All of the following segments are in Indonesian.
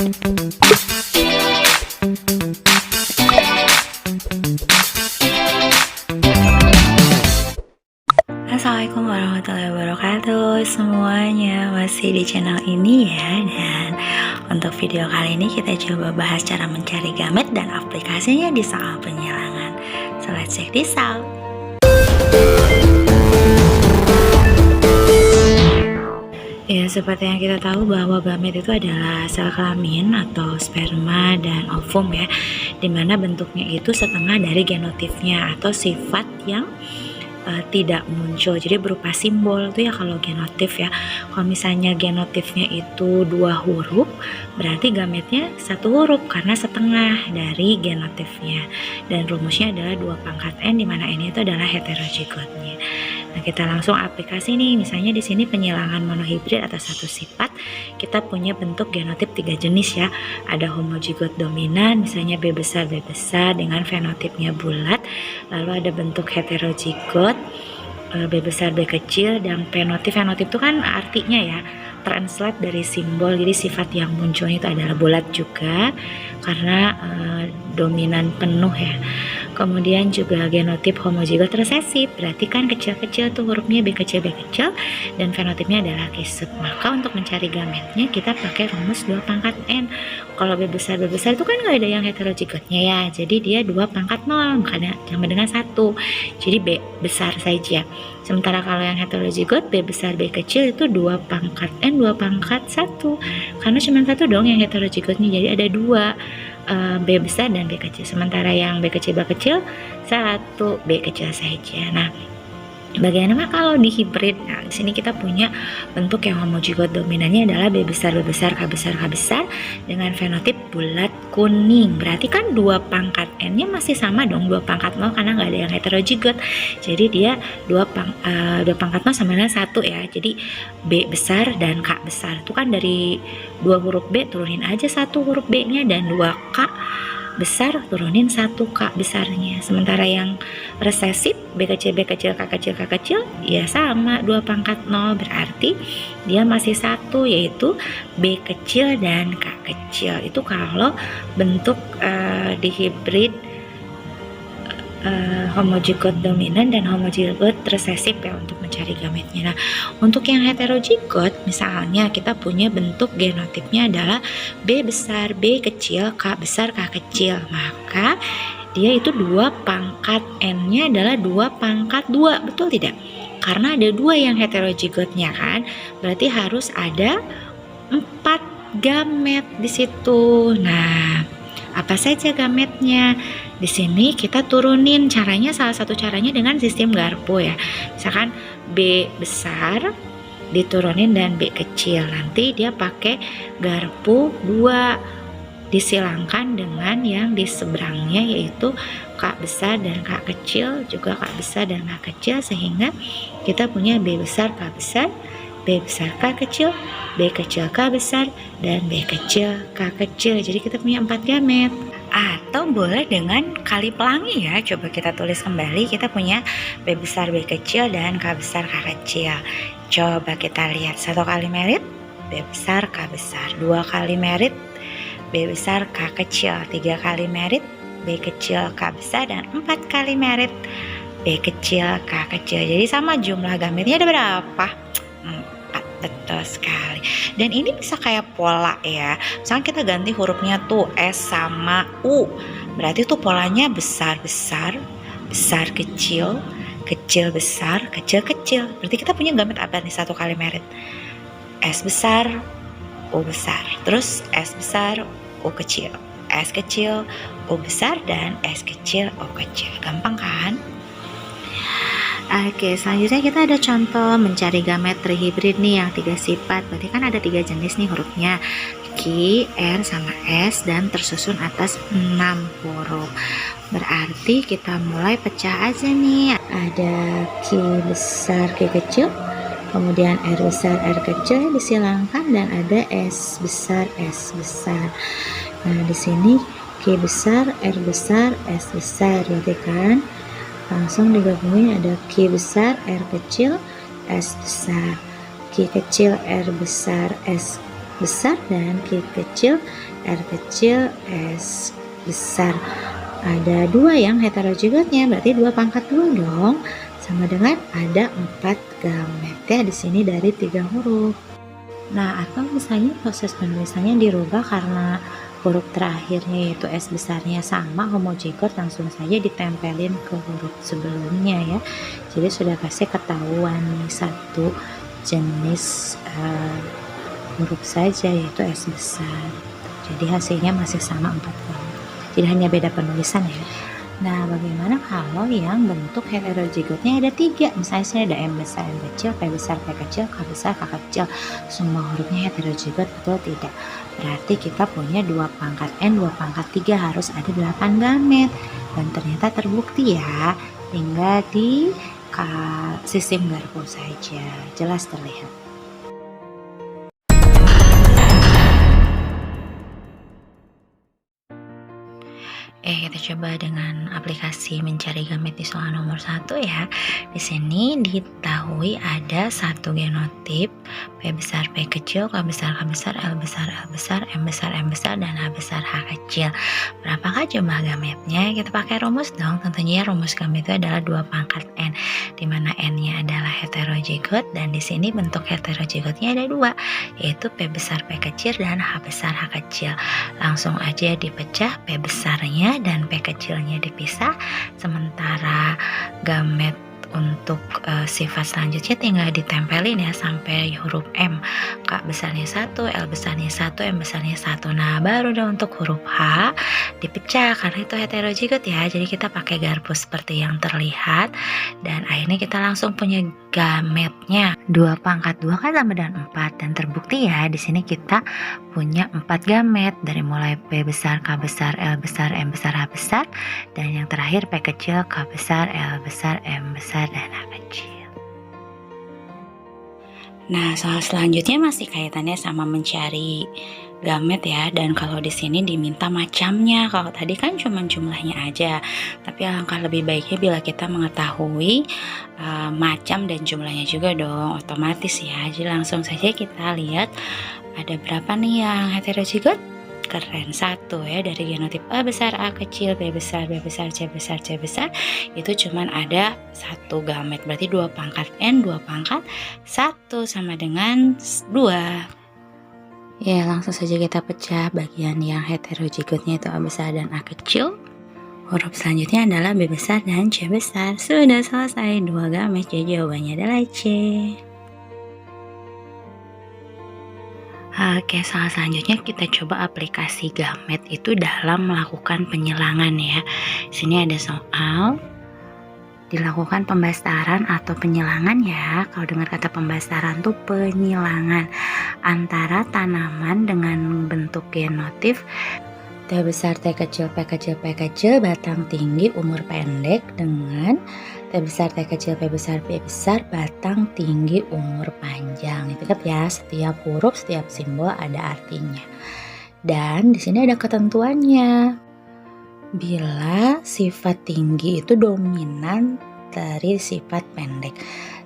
Assalamualaikum warahmatullahi wabarakatuh semuanya, masih di channel ini ya. Dan untuk video kali ini kita coba bahas cara mencari gamet dan aplikasinya di soal penyilangan. So let's check this out. Ya, seperti yang kita tahu bahwa gamet itu adalah sel kelamin atau sperma dan ovum ya, dimana bentuknya itu setengah dari genotipnya atau sifat yang tidak muncul, jadi berupa simbol itu ya kalau genotip ya. Kalau misalnya genotipnya itu 2 huruf, berarti gametnya 1 huruf karena setengah dari genotipnya, dan rumusnya adalah 2 pangkat N, dimana N itu adalah heterozigotnya. Nah, kita langsung aplikasi nih. Misalnya di sini penyilangan monohibrid atas satu sifat, kita punya bentuk genotip 3 jenis ya. Ada homozigot dominan, misalnya B besar dengan fenotipnya bulat. Lalu ada bentuk heterozigot B besar B kecil, dan fenotip itu kan artinya ya translate dari simbol, jadi sifat yang munculnya itu adalah bulat juga karena dominan penuh ya. Kemudian juga genotip homozigot resesif, berarti kan kecil-kecil tuh hurufnya B kecil dan fenotipnya adalah kisut. Maka untuk mencari gametnya kita pakai rumus 2 pangkat N. Kalau B besar itu kan nggak ada yang heterozigotnya ya, jadi dia 2 pangkat 0, makanya sama dengan 1, jadi B besar saja. Sementara kalau yang heterozigot B besar B kecil itu 2 pangkat N 2 pangkat 1, karena cuma 1 dong yang heterozigotnya, jadi ada 2 B besar dan B kecil. Sementara yang B kecil 1 B kecil saja. Nah, bagaimana kalau di hibrid? Nah, di sini kita punya bentuk yang homozigot dominannya adalah B besar K besar dengan fenotip bulat kuning. Berarti kan 2 pangkat N-nya masih sama dong, 2 pangkat 0 karena nggak ada yang heterozigot. Jadi dia 2 pangkat 0 sama dengan 1 ya. Jadi B besar dan K besar. Itu kan dari 2 huruf B turunin aja 1 huruf B-nya, dan 2 K besar turunin 1 K besarnya. Sementara yang resesif B kecil K kecil ya sama 2 pangkat 0, berarti dia masih 1, yaitu B kecil dan K kecil. Itu kalau bentuk di hibrid homozigot dominan dan homozigot resesif ya untuk mencari gametnya. Nah, untuk yang heterozigot misalnya kita punya bentuk genotipnya adalah B besar B kecil K besar K kecil, maka dia itu 2 pangkat N-nya adalah 2 pangkat 2, betul tidak? Karena ada 2 yang heterozigotnya kan, berarti harus ada 4 gamet di situ. Nah, apa saja gametnya? Di sini kita turunin, caranya salah satu caranya dengan sistem Garpo ya. Misalkan B besar diturunin dan B kecil, nanti dia pakai Garpo 2 disilangkan dengan yang di seberangnya, yaitu K besar dan K kecil, juga K besar dan K kecil, sehingga kita punya B besar K besar, B besar K kecil, B kecil K besar, dan B kecil K kecil. Jadi kita punya 4 gamet. Atau boleh dengan kali pelangi ya. Coba kita tulis kembali, kita punya B besar B kecil dan K besar K kecil. Coba kita lihat, 1 kali merit B besar K besar, 2 kali merit B besar K kecil, 3 kali merit B kecil K besar, dan 4 kali merit B kecil K kecil. Jadi sama jumlah gametnya ada berapa? 4, betul sekali. Dan ini bisa kayak pola ya. Misalnya kita ganti hurufnya tuh S sama U, berarti tuh polanya besar kecil besar kecil. Berarti kita punya gamet apa nih 1 kali merit? S besar U besar, terus S besar U kecil, S kecil U besar, dan S kecil U kecil. Gampang kan? Oke, selanjutnya kita ada contoh mencari gamet trihibrid nih yang 3 sifat. Berarti kan ada 3 jenis nih hurufnya, Q, R, sama S, dan tersusun atas 6 huruf. Berarti kita mulai pecah aja nih. Ada Q besar Q kecil, kemudian R besar R kecil disilangkan, dan ada S besar S besar. Nah, di sini Q besar R besar S besar, berarti kan langsung digabungin, ada Q besar R kecil S besar, Q kecil R besar S besar, dan Q kecil R kecil, S besar. Ada 2 yang heterozigotnya, berarti 2 pangkat 2 dong. Sama dengan ada 4 gamet ya di sini dari 3 huruf. Nah, atau misalnya proses penulisannya dirubah karena huruf terakhirnya yaitu S besarnya sama homozigot, langsung saja ditempelin ke huruf sebelumnya ya. Jadi sudah pasti ketahuan nih satu jenis huruf saja yaitu S besar. Jadi hasilnya masih sama 4 gamet. Jadi hanya beda penulisan ya. Nah, bagaimana kalau yang bentuk heterozigotnya ada 3? Misalnya sini ada M besar, M kecil, P besar, P kecil, K besar, K kecil. Semua hurufnya heterozigot, betul tidak? Berarti kita punya 2 pangkat N, 2 pangkat 3 harus ada 8 gamet. Dan ternyata terbukti ya. Tinggal di sistem garpu saja. Jelas terlihat. Kita coba dengan aplikasi mencari gamet di soal nomor 1 ya. Di sini diketahui ada satu genotip P besar, P kecil, K besar, K besar, L besar, L besar, M besar, M besar, dan H besar, H kecil. Berapakah jumlah gametnya? Kita pakai rumus dong. Tentunya rumus gamet itu adalah 2 pangkat N, di mana N-nya adalah heterozigot, dan di sini bentuk heterozigotnya ada 2, yaitu P besar, P kecil, dan H besar, H kecil. Langsung aja dipecah, P besarnya dan P kecilnya dipisah, sementara gamet untuk sifat selanjutnya tinggal ditempelin ya sampai huruf M. K besarnya 1, L besarnya 1, M besarnya 1. Nah, baru deh untuk huruf H dipecah karena itu heterozigot ya. Jadi kita pakai garpu seperti yang terlihat, dan akhirnya kita langsung punya gametnya 2 pangkat 2 kan sama dengan 4, dan terbukti ya di sini kita punya 4 gamet dari mulai P besar, K besar, L besar, M besar, H besar, dan yang terakhir P kecil, K besar, L besar, M besar, dan H kecil. Nah, soal selanjutnya masih kaitannya sama mencari gamet ya, dan kalau di sini diminta macamnya. Kalau tadi kan cuma jumlahnya aja, tapi alangkah lebih baiknya bila kita mengetahui macam dan jumlahnya juga dong, otomatis ya. Jadi langsung saja kita lihat ada berapa nih yang heterozigot. Keren, 1 ya dari genotip A besar, A kecil, B besar, B besar, C besar, C besar, itu cuman ada 1 gamet. Berarti 2 pangkat N, 2 pangkat 1 sama dengan 2. Ya, langsung saja kita pecah bagian yang heterozigotnya itu A besar dan A kecil. Huruf selanjutnya adalah B besar dan C besar. Sudah selesai 2 gamet, jadi jawabannya adalah C. Oke, soal selanjutnya kita coba aplikasi gamet itu dalam melakukan penyelangan ya. Sini ada soal dilakukan pembastaran atau penyelangan ya. Kalau dengar kata pembastaran tuh penyelangan antara tanaman dengan bentuk genotif T besar, T kecil, P kecil, P kecil, batang tinggi, umur pendek, dengan T besar, T kecil, P besar, P besar, batang tinggi, umur panjang. Itu kan ya, setiap huruf, setiap simbol ada artinya. Dan di sini ada ketentuannya. Bila sifat tinggi itu dominan dari sifat pendek,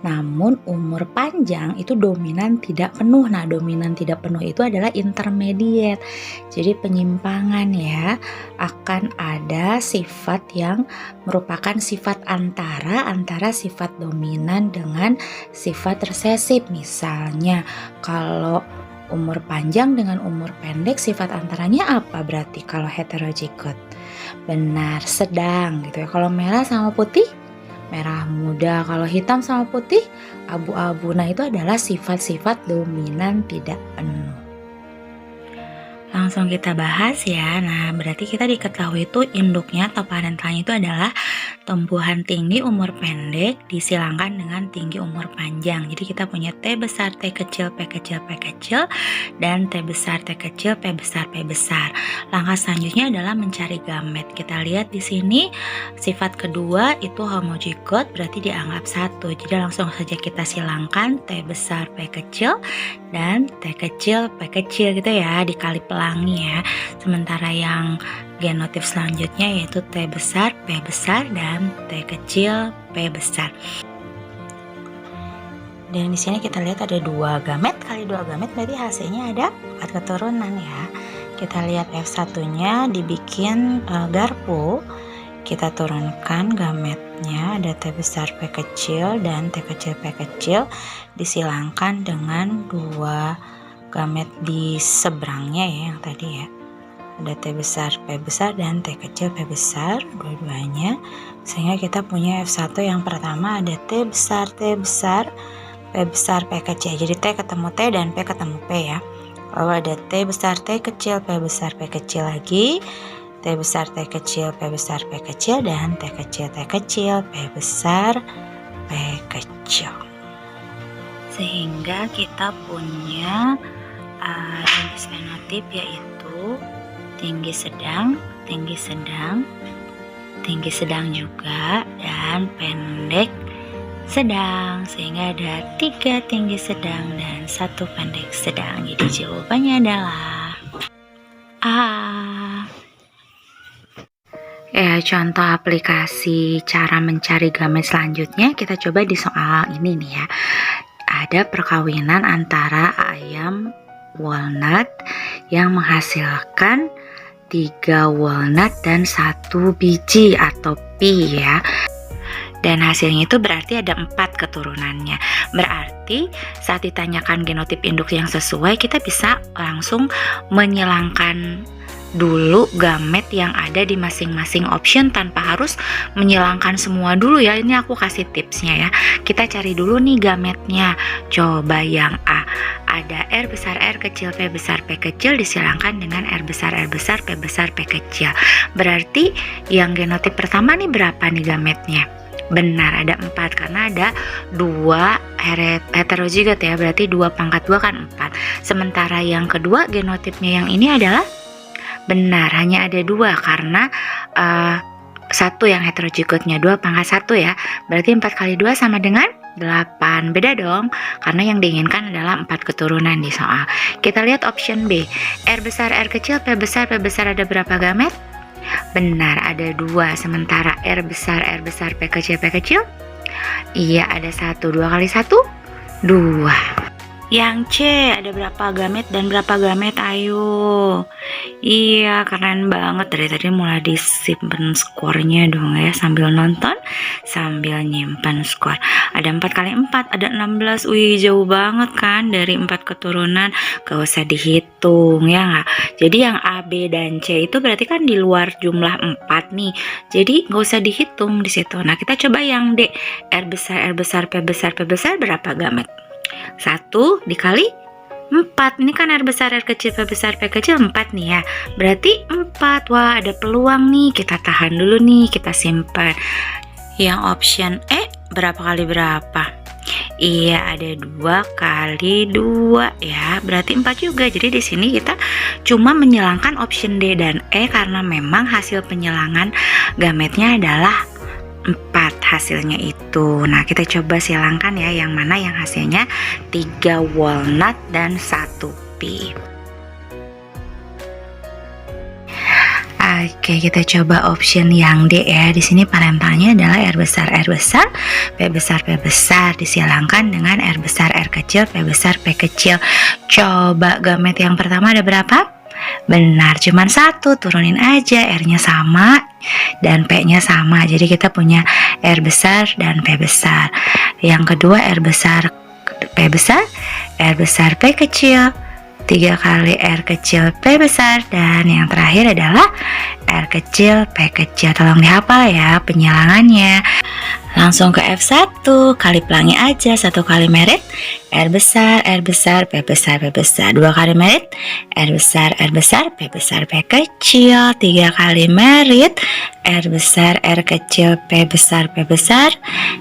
namun umur panjang itu dominan tidak penuh. Nah, dominan tidak penuh itu adalah intermediate. Jadi penyimpangan ya, akan ada sifat yang merupakan sifat antara sifat dominan dengan sifat resesif. Misalnya kalau umur panjang dengan umur pendek, sifat antaranya apa berarti kalau heterozigot? Benar, sedang gitu ya. Kalau merah sama putih, merah muda. Kalau hitam sama putih, abu-abu. Nah, itu adalah sifat-sifat dominan tidak penuh. Langsung kita bahas ya. Nah, berarti kita diketahui itu induknya atau parentalnya itu adalah tumbuhan tinggi umur pendek disilangkan dengan tinggi umur panjang. Jadi kita punya T besar, T kecil, P kecil, P kecil, dan T besar, T kecil, P besar, P besar. Langkah selanjutnya adalah mencari gamet. Kita lihat di sini sifat kedua itu homozigot, berarti dianggap 1. Jadi langsung saja kita silangkan T besar, P kecil, dan T kecil, P kecil gitu ya, dikali pelangi ya. Sementara yang genotif selanjutnya yaitu T besar, P besar, dan T kecil, P besar. Dan di sini kita lihat ada 2 gamet kali 2 gamet, berarti hasilnya ada 4 keturunan ya. kita lihat F1-nya dibikin garpu. Kita turunkan gametnya, ada T besar P kecil dan T kecil P kecil, disilangkan dengan dua gamet di seberangnya ya, yang tadi ya. Ada T besar P besar dan T kecil P besar, dua-duanya. Sehingga kita punya F1 yang pertama ada T besar P besar P kecil. Jadi T ketemu T dan P ketemu P ya. Lalu ada T besar T kecil P besar P kecil lagi, T besar T kecil P besar P kecil, dan T kecil P besar P kecil. Sehingga kita punya jenis fenotip yaitu tinggi sedang juga, dan pendek sedang. Sehingga ada 3 tinggi sedang dan 1 pendek sedang. Jadi jawabannya adalah A. Ya, contoh aplikasi cara mencari gamet selanjutnya kita coba di soal ini nih ya. Ada perkawinan antara ayam walnut yang menghasilkan 3 walnut dan 1 biji atau pi ya. Dan hasilnya itu berarti ada 4 keturunannya. Berarti saat ditanyakan genotip induk yang sesuai, kita bisa langsung menyilangkan dulu gamet yang ada di masing-masing option tanpa harus menyilangkan semua dulu ya. Ini aku kasih tipsnya ya. Kita cari dulu nih gametnya. Coba yang A, ada R besar R kecil P besar P kecil disilangkan dengan R besar P besar P kecil. Berarti yang genotip pertama nih berapa nih gametnya? Benar, ada 4 karena ada 2 heterozigot ya, berarti 2 pangkat 2 kan 4. Sementara yang kedua genotipnya yang ini adalah benar, hanya ada 2 karena 1 yang heterozigotnya 2 pangkat 1 ya. Berarti 4 kali 2 sama dengan 8. Beda dong, karena yang diinginkan adalah 4 keturunan di soal. Kita lihat option B. R besar R kecil P besar ada berapa gamet? Benar, ada 2. Sementara R besar P kecil? Iya, ada 1. 2 kali 1? 2. Yang C, ada berapa gamet dan berapa gamet? Ayo. Iya, keren banget. Dari tadi mulai disimpan skornya dong ya, sambil nonton, sambil nyimpan skor. Ada 4 kali 4, ada 16. Wih, jauh banget kan dari 4 keturunan. Gak usah dihitung ya nggak? Jadi yang A, B, dan C itu berarti kan di luar jumlah 4 nih. Jadi gak usah dihitung di situ. Nah, kita coba yang D. R besar P besar berapa gamet? 1 dikali 4. Ini kan R besar R kecil P besar P kecil 4 nih ya. Berarti 4. Wah, ada peluang nih. Kita tahan dulu nih, kita simpan. Yang option E berapa kali berapa? Iya, ada 2 kali 2 ya. Berarti 4 juga. Jadi di sini kita cuma menyilangkan option D dan E karena memang hasil penyilangan gametnya adalah 4 hasilnya itu. Nah, kita coba silangkan ya, yang mana yang hasilnya 3 walnut dan 1 pi. Oke, kita coba option yang D ya. Di sini parentalnya adalah R besar P besar disilangkan dengan R besar R kecil P besar P kecil. Coba gamet yang pertama ada berapa? Benar, cuman 1. Turunin aja, R-nya sama dan P-nya sama. Jadi kita punya R besar dan P besar. Yang kedua R besar P besar P kecil. 3 kali R kecil P besar. Dan yang terakhir adalah R kecil P kecil. Tolong dihafal ya penyilangannya. Langsung ke F1, kali pelangi aja. 1 kali merit R besar P besar 2 kali merit R besar P besar P kecil. 3 kali merit R besar R kecil P besar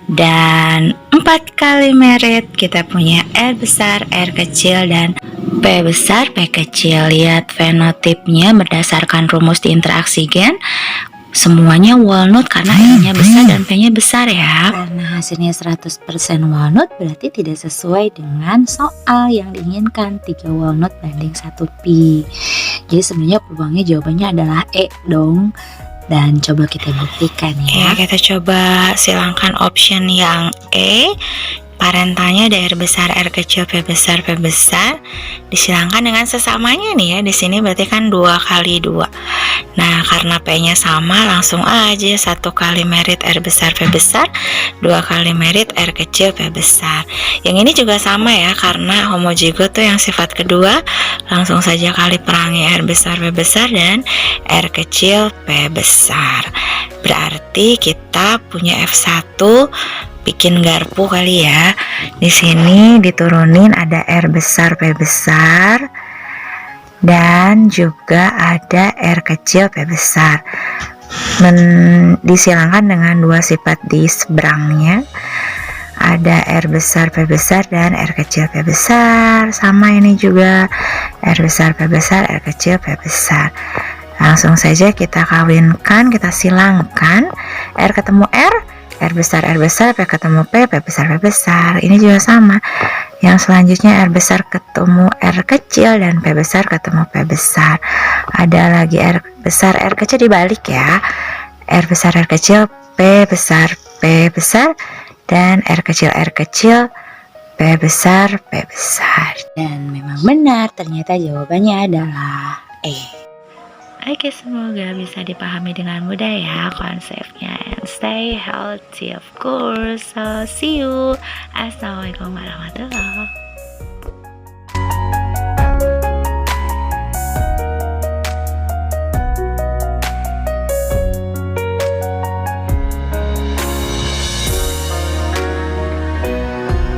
dan 4 kali merit kita punya R besar R kecil dan P besar P kecil. Lihat fenotipnya berdasarkan rumus di interaksi gen. Semuanya walnut karena R-nya besar dan P-nya besar ya. Karena hasilnya 100% walnut berarti tidak sesuai dengan soal yang diinginkan, 3 walnut banding 1 pi. Jadi sebenarnya peluangnya jawabannya adalah E dong. Dan coba kita buktikan ya. Kita coba silangkan option yang E. Parentanya ada R besar, R kecil, P besar, P besar. Disilangkan dengan sesamanya nih ya. Di sini berarti kan 2 kali 2. Nah, karena P-nya sama, langsung aja 1 kali merit R besar, P besar, 2 kali merit R kecil, P besar. Yang ini juga sama ya, karena homozigot tuh yang sifat kedua, langsung saja kali perangi R besar, P besar, dan R kecil, P besar. Berarti kita punya F1 bikin garpu kali ya. Di sini diturunin ada R besar, P besar, dan juga ada R kecil, P besar. Disilangkan dengan 2 sifat di seberangnya. Ada R besar, P besar, dan R kecil, P besar. Sama ini juga R besar, P besar, R kecil, P besar. Langsung saja kita kawinkan, kita silangkan. R ketemu R besar, P ketemu P besar, P besar. Ini juga sama. Yang selanjutnya R besar ketemu R kecil, dan P besar ketemu P besar. Ada lagi R besar, R kecil dibalik ya. R besar, R kecil, P besar, P besar, dan R kecil, P besar, P besar. Dan memang benar, ternyata jawabannya adalah E. Oke, semoga bisa dipahami dengan mudah ya konsepnya. And stay healthy of course. So see you. Assalamualaikum warahmatullahi wabarakatuh.